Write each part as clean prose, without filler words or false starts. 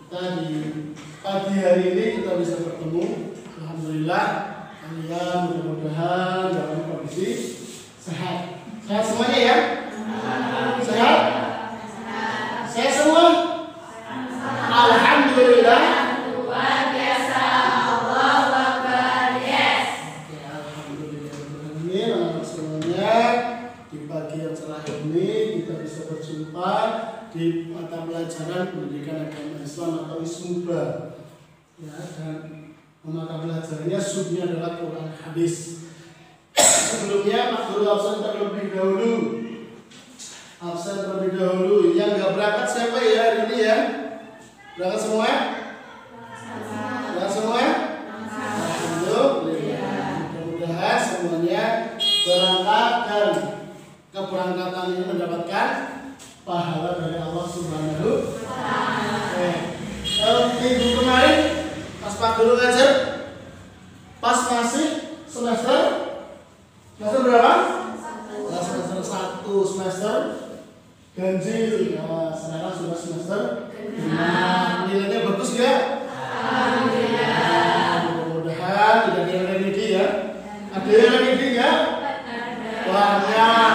kita di pagi hari ini kita bisa bertemu. Alhamdulillah, kalian mudah-mudahan dalam kondisi sehat. Sehat semuanya ya? Sehat? Sehat semua? Alhamdulillah. Luar biasa. Allahu Akbar. Yes. Oke, alhamdulillah. Anak-anak semuanya, di pagi yang cerah ini kita bisa berjumpa di mata pelajaran pendidikan agama Islam atau ISMUBA. Ya, dan mata pelajarannya subnya adalah Quran hadis. Sebelumnya Pak Guru absen terlebih dahulu. Absen terlebih dahulu. Yang nggak berangkat siapa ya hari ini ya? Berangkat semua? Berangkat semua? Alhamdulillah. Mudah-mudahan semuanya berangkat dan keberangkatan ini mendapatkan pahala dari Allah Subhanahu wa Ta'ala. Minggu kemarin pas Pak Guru ngajar, pas masih semester berapa? Semester 1, semester ganjil. Nah, sekarang sudah semester 5. Nilainya bagus ya? Alhamdulillah. Mudah-mudahan tidak ada yang remedi ya. Ada yang remedi ya? Banyak.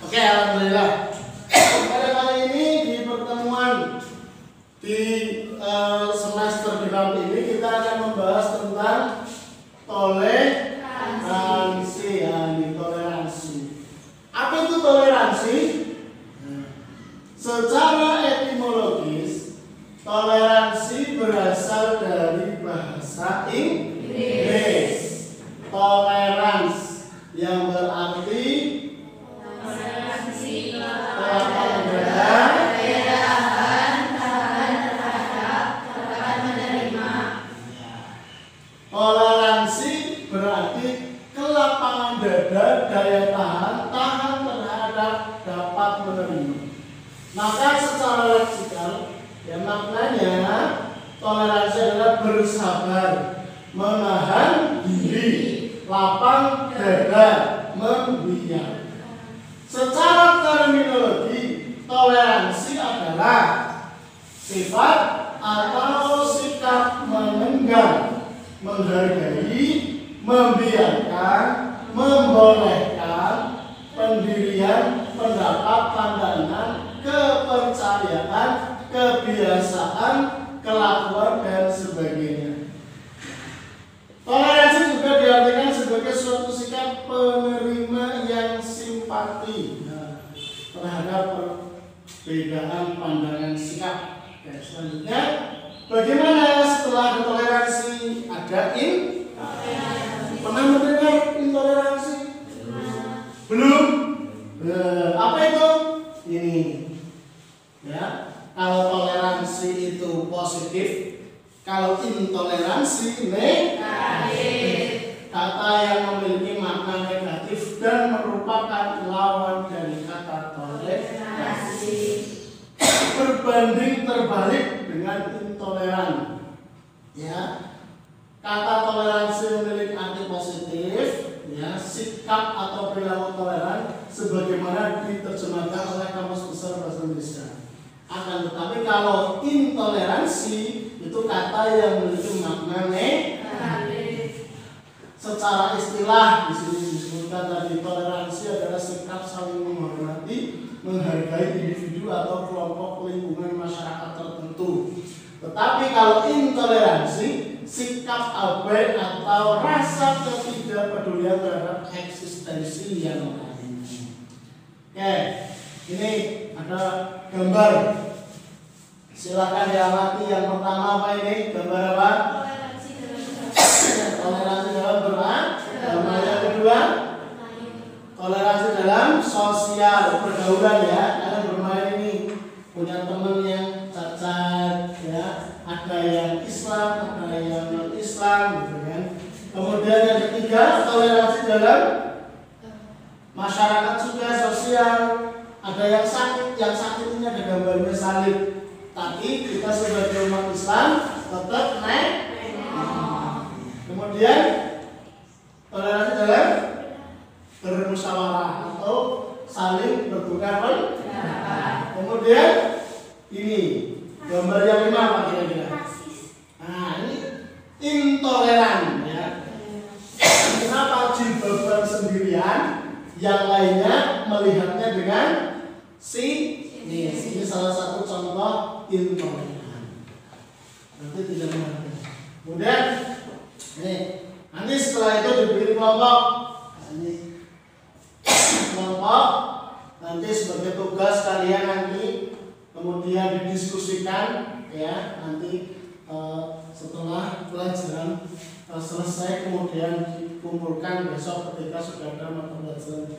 Oke, alhamdulillah. Pada kali ini di pertemuan di semester genap ini kita akan membahas tentang toleransi. Toleransi. Apa itu toleransi? Secara etimologis, toleransi berasal dari bahasa Inggris. Tolerans yang berarti toleransi berarti kelapangan dada, daya tahan terhadap dapat menerima. Maka secara leksikal, ya maknanya toleransi adalah bersabar, menahan diri, lapang dada, membiarkan. Secara terminologi, toleransi adalah sifat atau sikap menenggang, menghargai, membiarkan, membolehkan pendirian, pendapat, pandangan, kepercayaan, kebiasaan, kelakuan, dan sebagainya. Toleransi juga diartikan sebagai suatu sikap penerima yang simpati terhadap perbedaan pandangan sikap. Oke, selanjutnya, bagaimana setelah toleransi ada intoleransi? Pernah mendengar intoleransi? Belum? Apa itu? Ini. Ya, kalau toleransi itu positif, kalau intoleransi negatif. Kata yang memiliki makna negatif dan merupakan lawan dari kata toleransi. Berbanding terbalik dengan intoleran. Ya, kata toleransi memiliki arti positif, ya, sikap atau perilaku toleran sebagaimana diterjemahkan oleh Kamus Besar Bahasa Indonesia. Akan tetapi kalau intoleransi itu kata yang memiliki makna negatif. Secara istilah di sini disebutkan tadi toleransi adalah sikap saling menghormati, menghargai individu atau kelompok lingkungan masyarakat tertentu. Tetapi kalau intoleransi sikap abai atau rasa ketidakpedulian terhadap eksistensi yang lain. Oke, ini ada gambar. Silakan diamati. Yang pertama apa ini? Gambar apa? Toleransi dalam beragama. Yang kedua, toleransi dalam sosial pergaulan ya. Kalian bermain ini punya teman yang cacat ya, ada yang Islam, ada yang non Islam gitu kan. Kemudian yang ketiga, toleransi dalam masyarakat juga sosial. Ada yang sakit ini ada gambarnya salib. Tapi kita sebagai umat Islam tetap naik. Kemudian toleransi dalam bermusyawarah atau saling bertukar pendapat. Kemudian ini Gambar yang 5 apa kira-kira? Nah, ini intoleran ya. Kenapa jilbaban sendirian, yang lainnya melihatnya dengan ini salah satu contoh intoleran. Nanti tidak mengerti. Kemudian nanti setelah itu diberi kelompok. Ini kelompok nanti sebagai tugas kalian nanti kemudian didiskusikan ya nanti setelah pelajaran selesai kemudian dikumpulkan besok ketika sudah ada mata pelajaran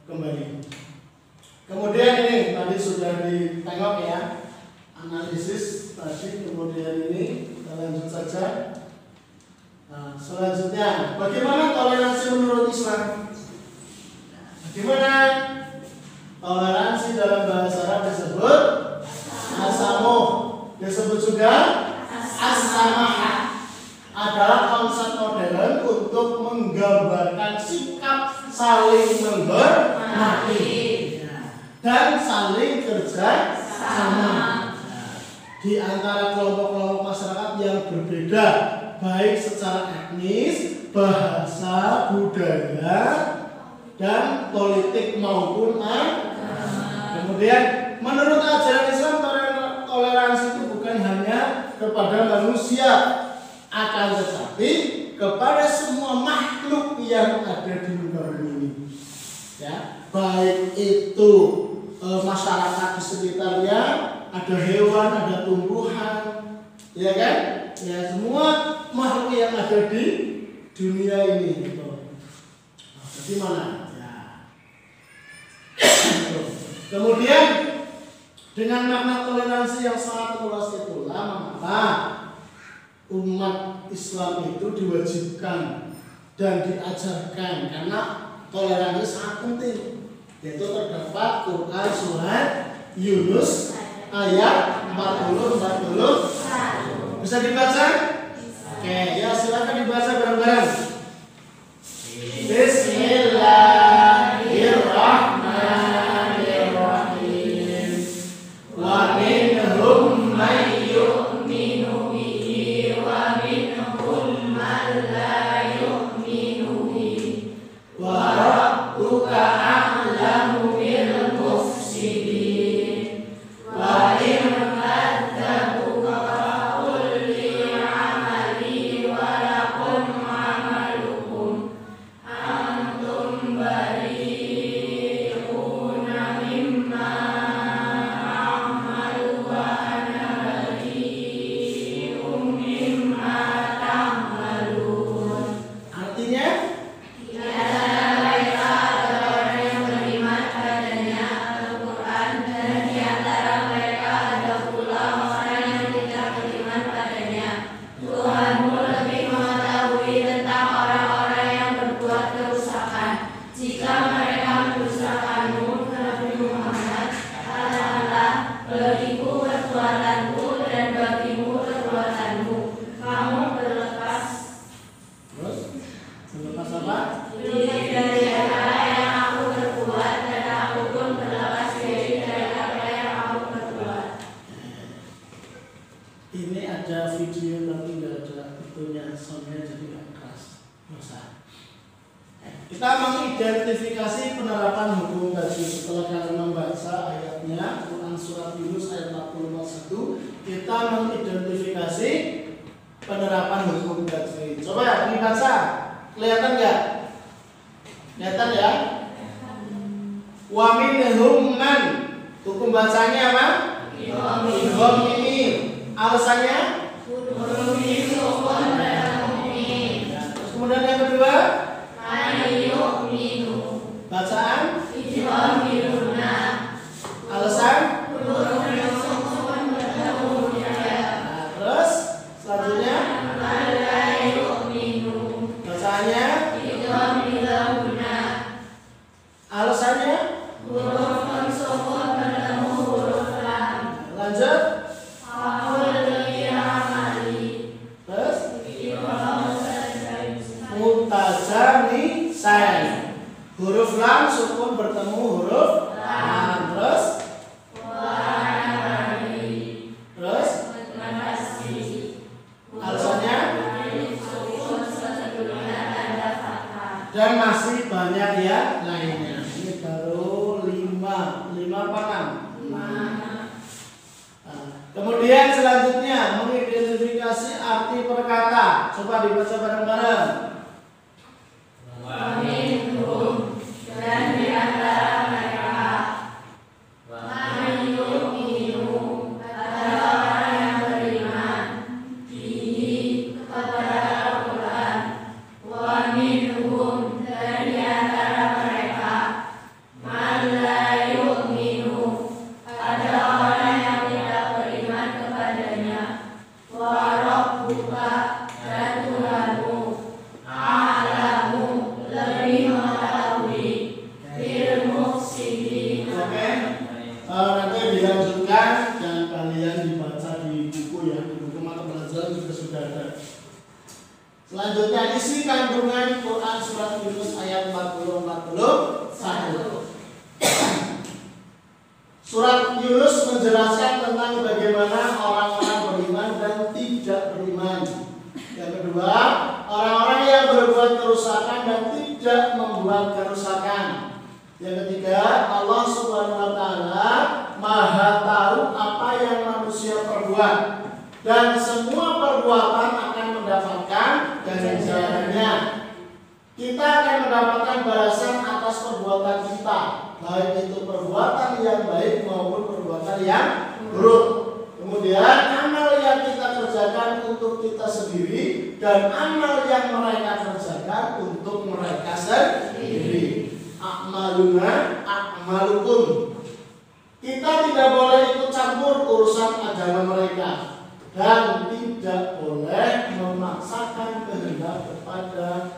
kembali. Kemudian ini tadi sudah ditengok ya analisis tadi, kemudian ini kita lanjut saja. Nah, selanjutnya bagaimana toleransi menurut Islam? Bagaimana toleransi dalam bahasa Arab disebut as-samuh, disebut juga as-samahah. Adalah konsep modern untuk menggambarkan sikap saling menghormati dan saling kerja sama di antara kelompok-kelompok masyarakat yang berbeda, baik secara etnis, bahasa, budaya, dan politik maupun agama. Kemudian menurut ajaran Islam toleransi itu bukan hanya kepada manusia, akan tetapi kepada semua makhluk yang ada di muka bumi ini. Ya, baik itu masyarakat di sekitarnya, ada hewan, ada tumbuhan, ya kan? Ya, semua makhluk yang ada di dunia ini gitu. Nah, jadi mana? Ya. Kemudian dengan makna toleransi yang sangat luas itulah mengapa umat Islam itu diwajibkan dan diajarkan, karena toleransi sangat penting. Yaitu terdapat Quran surat Yunus ayat 40-41. Bisa dibaca? Oke, ya silakan dibaca bareng-bareng. Bismillahirrahmanirrahim. Wa minhum may yu'minu bihi wa minhum man la yu'minu bihi wa rabbuka a'lamu bil mufsidin wa in kadzabuka faqul li 'amali wa lakum 'amalukum antum bari'una mimma a'malu wa ana bari'un mimma ta'malun. Artinya ini ada video tapi nggak ada itunya, soundnya jadi nggak keras. Kita mengidentifikasi penerapan hukum gaji. Setelah kalian membaca ayatnya Quran surat Yunus ayat 41, kita mengidentifikasi penerapan hukum gaji. Coba dibaca, kelihatan nggak? Kelihatan ya? Wa minhum man, hukum bacanya apa? Idgham ini. Alasannya? Terus kemudian yang kedua? Bacaan? Alasan? Terus selanjutnya? Bacaannya? Alasannya? Lanjut? Mutajanisan, huruf lam sukun bertemu huruf lam. Terus Dan masih banyak ya lainnya. Ini baru 5 apa 6? 5. Kemudian selanjutnya mengidentifikasi arti perkata. Coba dibaca bareng-bareng. Wa minhum, dan di antara mereka, man yu'minu, adalah orang yang beriman bihi, kepada Al-Quran. Wa minhum, dan di antara mereka, man la yu'minu, adalah orang yang tidak beriman kepadanya. Wa rabbuka, dan Tuhanmu, a'lamu, lebih mengetahui, bil mufsidin. Oke. Nanti dilanjutkan dan kalian dibaca di buku ya, di buku mata pelajaran juga sudah ada. Selanjutnya isi kandungan Quran surat Yunus ayat 40-41. Surat Yunus menjelaskan tentang bagaimana orang-orang beriman dan tidak beriman. Yang kedua, orang-orang yang berbuat kerusakan dan tidak membuat kerusakan. Yang ketiga, Allah Subhanahu wa Ta'ala Maha tahu apa yang manusia perbuat, dan semua perbuatan akan mendapatkan ganjarannya. Kita akan mendapatkan balasan atas perbuatan kita, baik itu perbuatan yang baik maupun perbuatan yang buruk. Kemudian amal yang kita kerjakan untuk kita sendiri dan amal yang mereka kerjakan untuk mereka sendiri. A'maluna a'malukum. Kita tidak boleh ikut campur urusan agama mereka dan tidak boleh memaksakan kehendak kepada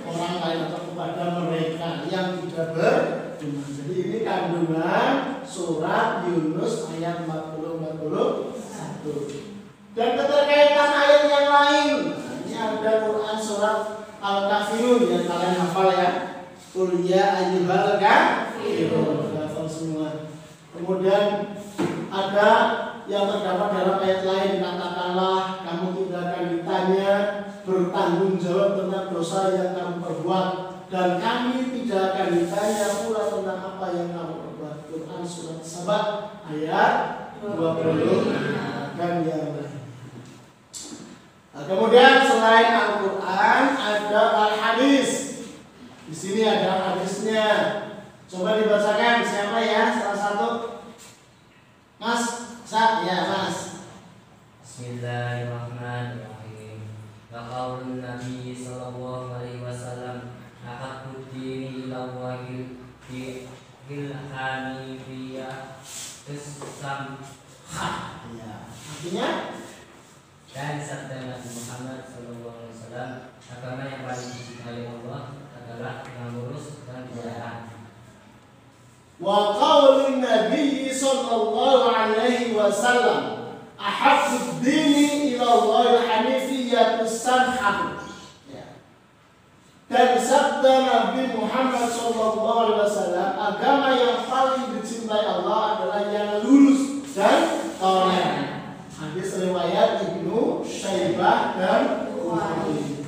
orang lain atau kepada mereka yang tidak beriman. Jadi ini kandungan surat Yunus ayat 40-41. Dan keterkaitan ayat yang lain, ini ada Quran surat Al-Kafirun yang kalian hafal ya. Qul ya ayyuhal kafirun, hafal semua. Kemudian ada yang terdapat dalam ayat lain, katakanlah kamu tidak akan ditanya bertanggung jawab tentang dosa yang kamu perbuat, dan kami tidak akan ditanya pula tentang apa yang kamu perbuat. Quran surat Saba ayat 20 dan yang lain. Nah, kemudian selain Al-Quran ada Al-Hadis. Di sini ada hadisnya. Coba dibacakan siapa ya? Salah satu. Mas, ya Mas. Bismillahirrahmanirrahim. Wa qaulun Nabi sallallahu alaihi wasallam, ahabbud dini ila Allahi fil hanifiyah islam. Ya. Artinya Dan sabda Nabi Muhammad sallallahu alaihi wasallam, agama yang paling dicintai Allah adalah yang lurus dan kebenaran. wa qaulun Nabi sallallahu alaihi wasallam, ahabbud dini ila Allahi hanifiyatus samhah. Dan sabda Nabi Muhammad sallallahu alaihi wasallam, agama yang paling dicintai Allah adalah yang lurus dan toleran. Hadis riwayat Ibnu Syaibah dan Bukhari.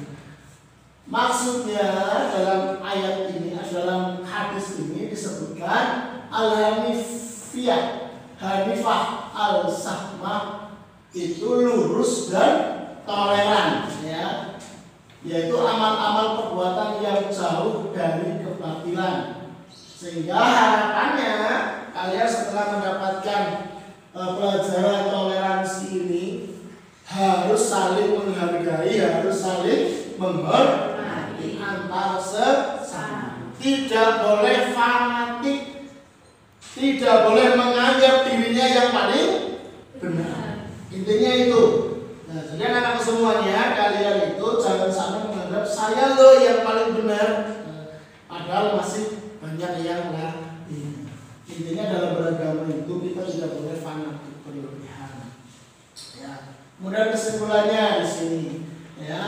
Maksudnya dalam ayat ini, dalam hadis ini disebutkan al-hanifiyah, hanifah al-sahmah itu lurus dan toleran ya. Yaitu amal-amal perbuatan yang jauh dari kebatilan. Sehingga harapannya kalian setelah mendapatkan pelajaran toleransi ini harus saling menghargai, harus saling menghormati antar sesama. Tidak boleh fanatik, tidak boleh menganggap dirinya yang paling benar. Intinya itu. Nah, jadi anak-anak semuanya, kalian itu jangan sampai menganggap saya loh yang paling benar, padahal masih banyak yang lain. Intinya dalam beragama itu kita tidak boleh fanatik berlebihan. Ya. Kemudian kesimpulannya di sini, ya,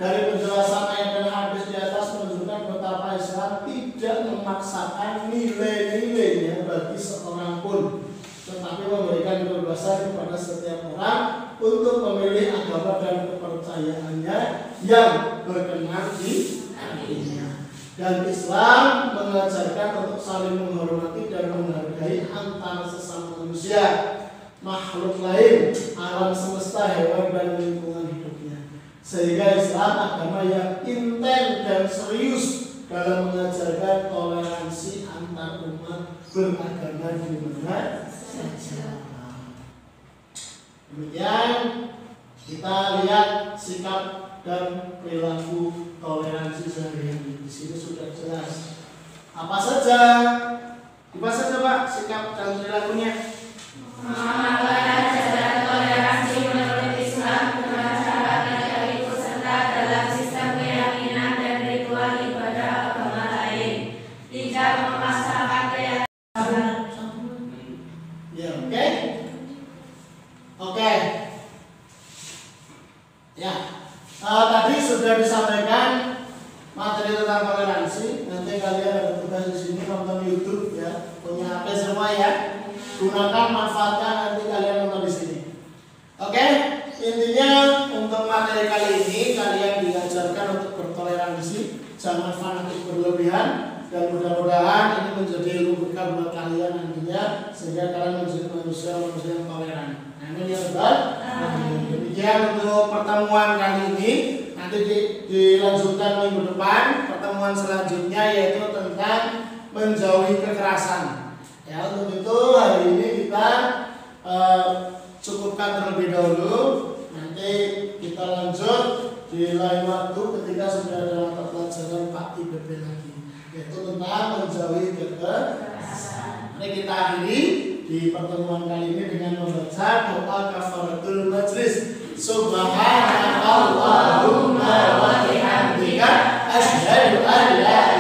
dari penjelasan ayat dan hadis di atas menunjukkan betapa Islam tidak memaksakan nilai-nilainya bagi seorang pun, tetapi memberikan kebebasan kepada setiap orang untuk memilih agama dan kepercayaannya yang berkenan di hatinya. Dan Islam mengajarkan untuk saling menghormati dan menghargai antar sesama manusia, makhluk lain, alam semesta, hewan dan lingkungan hidupnya. Sehingga Islam agama yang intens dan serius dalam mengajarkan toleransi antar umat beragama di mana saja. Demikian kita lihat sikap dan perilaku toleransi sehari-hari. Di sini sudah jelas. Apa saja Pak sikap dan perilakunya? Mengamalkan ajaran toleransi menurut Islam dengan cara tidak ikut serta dalam sistem keyakinan dan ritual ibadah agama lain. Tidak memaksakan keyakinan. Ya, oke. Ya, tadi sudah disampaikan materi tentang toleransi. Nanti kalian ada tugas di sini nonton YouTube ya, punya HP semua ya. Gunakan, manfaatkan, nanti kalian nonton di sini. Oke, intinya untuk materi kali ini kalian diajarkan untuk bertoleransi, jangan fanatik berlebihan, dan mudah-mudahan ini menjadi ilmu bekal buat kalian nantinya sehingga kalian menjadi manusia-manusia yang toleran. Amin ya Rabbal alamin. Demikian untuk pertemuan kali ini. Nanti dilanjutkan minggu depan pertemuan selanjutnya yaitu tentang menjauhi kekerasan. Ya, untuk itu hari ini kita cukupkan terlebih dahulu. Nanti kita lanjut di lain waktu ketika sudah ada mata pelajaran Pak IPB lagi, yaitu tentang menjauhi kekerasan. Mari kita akhiri di pertemuan kali ini dengan membaca doa kafaratul majlis. Subhanakallahumma wa bihamdika asyhadu an la